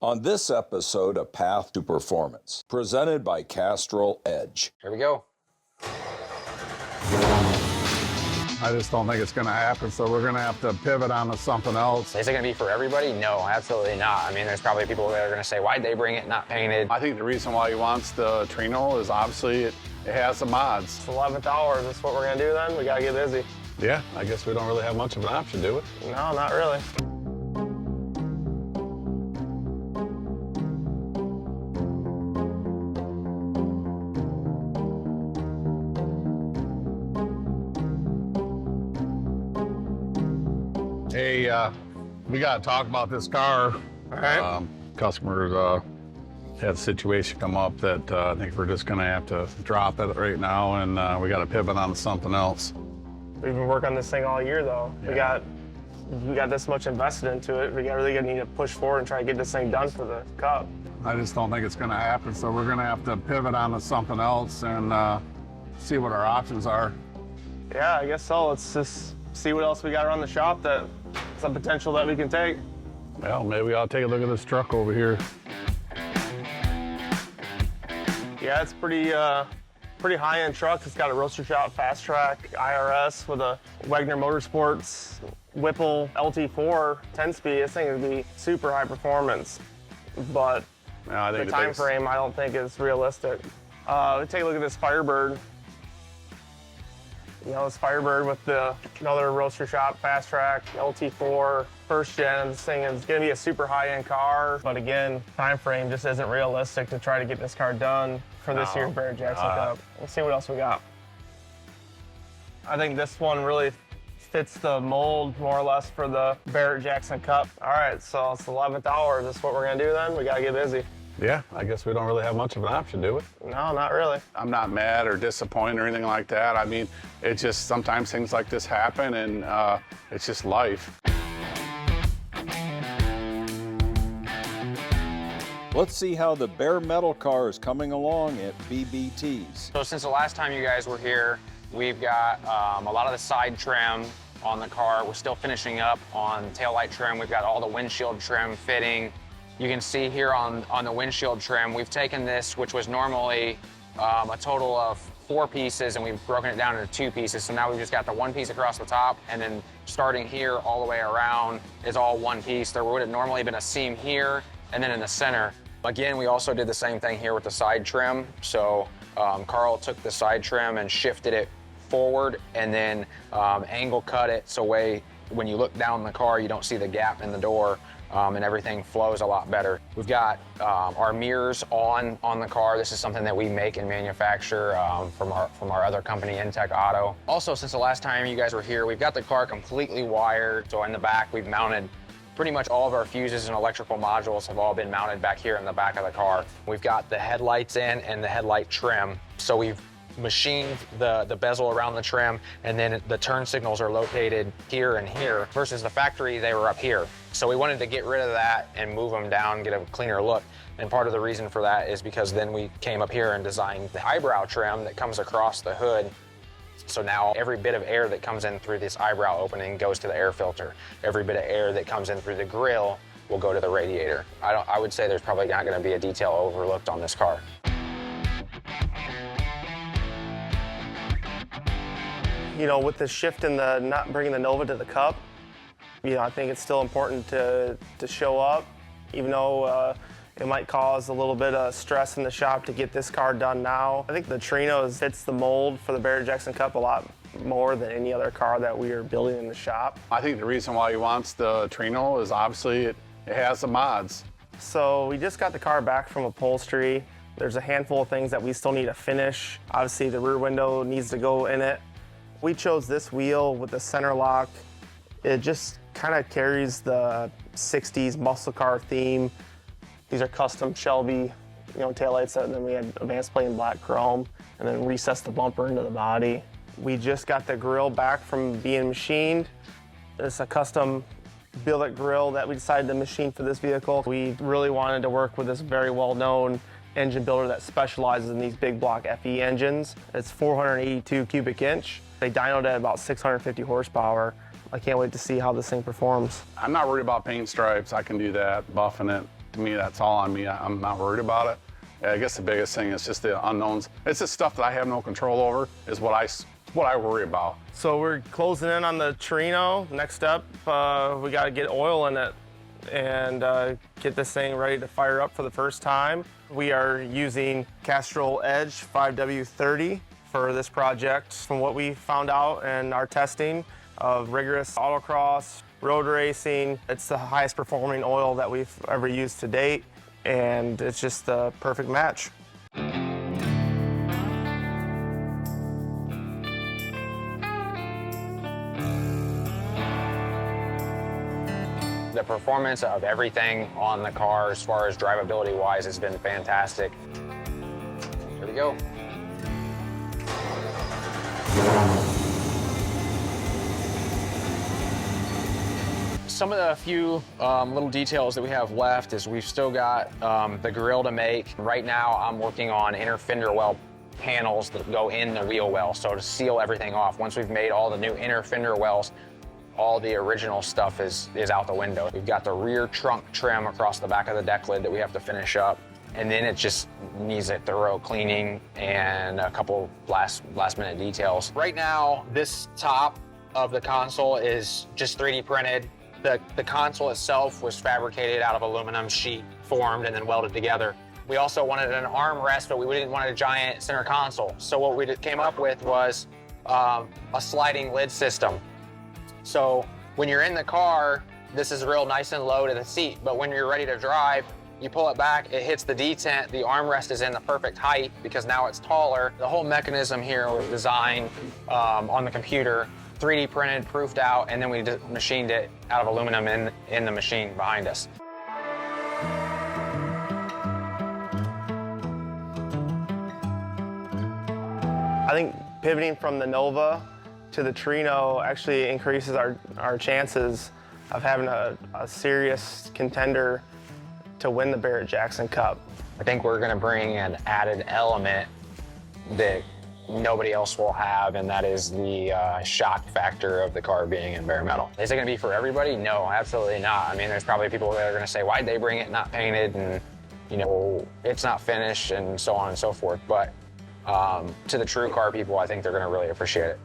On this episode of Path to Performance, presented by Castrol EDGE. Here we go. I just don't think it's going to happen, so we're going to have to pivot on to something else. Is it going to be for everybody? No, absolutely not. I mean, there's probably people that are going to say, why'd they bring it not painted? I think the reason why he wants the Trino is obviously it has some mods. It's the 11th hour. Is this what we're going to do then? We got to get busy. Yeah, I guess we don't really have much of an option, do we? No, not really. Hey, we got to talk about this car. All right. Customers had a situation come up that I think we're just going to have to drop it right now, and we got to pivot on to something else. We've been working on this thing all year, though. Yeah. We got this much invested into it. We really need to push forward and try to get this thing done for the Cup. I just don't think it's going to happen, so we're going to have to pivot on to something else and see what our options are. Yeah, I guess so. Let's just see what else we got around the shop that some potential that we can take. Well, maybe I'll take a look at this truck over here. Yeah, it's pretty high-end truck. It's got a roaster shop fast track IRS with a Wagner Motorsports Whipple LT4 10-speed. This thing would be super high performance, but I think the time frame I don't think is realistic. Let's take a look at this Firebird. You know, this Firebird with another roaster shop fast track LT4 first gen. This thing is going to be a super high-end car, but again, time frame just isn't realistic to try to get this car done for this year's Barrett-Jackson Cup. Let's see what else we got. I think this one really fits the mold more or less for the Barrett-Jackson Cup. All right, so it's the 11th hour. Is this what we're going to do then? We got to get busy. Yeah, I guess we don't really have much of an option, do we? No, not really. I'm not mad or disappointed or anything like that. I mean, it's just sometimes things like this happen, and it's just life. Let's see how the bare metal car is coming along at BBT's. So since the last time you guys were here, we've got a lot of the side trim on the car. We're still finishing up on taillight trim. We've got all the windshield trim fitting. You can see here on the windshield trim, we've taken this, which was normally a total of 4 pieces, and we've broken it down into 2 pieces. So now we've just got the 1 piece across the top, and then starting here all the way around is all 1 piece. There would have normally been a seam here, and then in the center. Again, we also did the same thing here with the side trim. So Carl took the side trim and shifted it forward, and then angle cut it so when you look down the car, you don't see the gap in the door. And everything flows a lot better. We've got our mirrors on the car. This is something that we make and manufacture from our other company, Intech Auto. Also, since the last time you guys were here, we've got the car completely wired. So in the back, we've mounted pretty much all of our fuses and electrical modules have all been mounted back here in the back of the car. We've got the headlights in and the headlight trim. So we've machined the bezel around the trim, and then the turn signals are located here and here, versus the factory, they were up here. So we wanted to get rid of that and move them down, get a cleaner look. And part of the reason for that is because then we came up here and designed the eyebrow trim that comes across the hood. So now every bit of air that comes in through this eyebrow opening goes to the air filter. Every bit of air that comes in through the grill will go to the radiator. I would say there's probably not going to be a detail overlooked on this car. You know, with the shift in the not bringing the Nova to the Cup, you know, I think it's still important to show up, even though it might cause a little bit of stress in the shop to get this car done now. I think the Trino fits the mold for the Barrett-Jackson Cup a lot more than any other car that we are building in the shop. I think the reason why he wants the Trino is obviously it has some mods. So we just got the car back from upholstery. There's a handful of things that we still need to finish. Obviously, the rear window needs to go in it. We chose this wheel with the center lock. It just kind of carries the 60s muscle car theme. These are custom Shelby, taillights, and then we had advanced plain black chrome, and then recessed the bumper into the body. We just got the grill back from being machined. It's a custom billet grill that we decided to machine for this vehicle. We really wanted to work with this very well-known engine builder that specializes in these big block FE engines. It's 482 cubic inch. They dynoed at about 650 horsepower. I can't wait to see how this thing performs. I'm not worried about paint stripes. I can do that, buffing it, to me, that's all on me. I'm not worried about it. I guess the biggest thing is just the unknowns. It's just stuff that I have no control over is what I worry about. So we're closing in on the Torino. Next up, we got to get oil in it and get this thing ready to fire up for the first time. We are using Castrol EDGE 5W30 for this project. From what we found out in our testing of rigorous autocross, road racing, it's the highest performing oil that we've ever used to date, and it's just the perfect match. The performance of everything on the car as far as drivability wise has been fantastic. Here we go. Some of the few little details that we have left is we've still got the grille to make. Right now I'm working on inner fender well panels that go in the wheel well, so to seal everything off. Once we've made all the new inner fender wells, all the original stuff is out the window. We've got the rear trunk trim across the back of the deck lid that we have to finish up. And then it just needs a thorough cleaning and a couple last minute details. Right now, this top of the console is just 3D printed. The console itself was fabricated out of aluminum sheet, formed and then welded together. We also wanted an armrest, but we didn't want a giant center console. So what we came up with was a sliding lid system. So when you're in the car, this is real nice and low to the seat, but when you're ready to drive, you pull it back, it hits the detent, the armrest is in the perfect height because now it's taller. The whole mechanism here was designed on the computer, 3D printed, proofed out, and then we machined it out of aluminum in the machine behind us. I think pivoting from the Nova to the Torino actually increases our chances of having a serious contender to win the Barrett-Jackson Cup. I think we're gonna bring an added element that nobody else will have, and that is the shock factor of the car being in bare metal. Is it gonna be for everybody? No, absolutely not. I mean, there's probably people that are gonna say, why'd they bring it not painted, and you know, it's not finished, and so on and so forth. But to the true car people, I think they're gonna really appreciate it.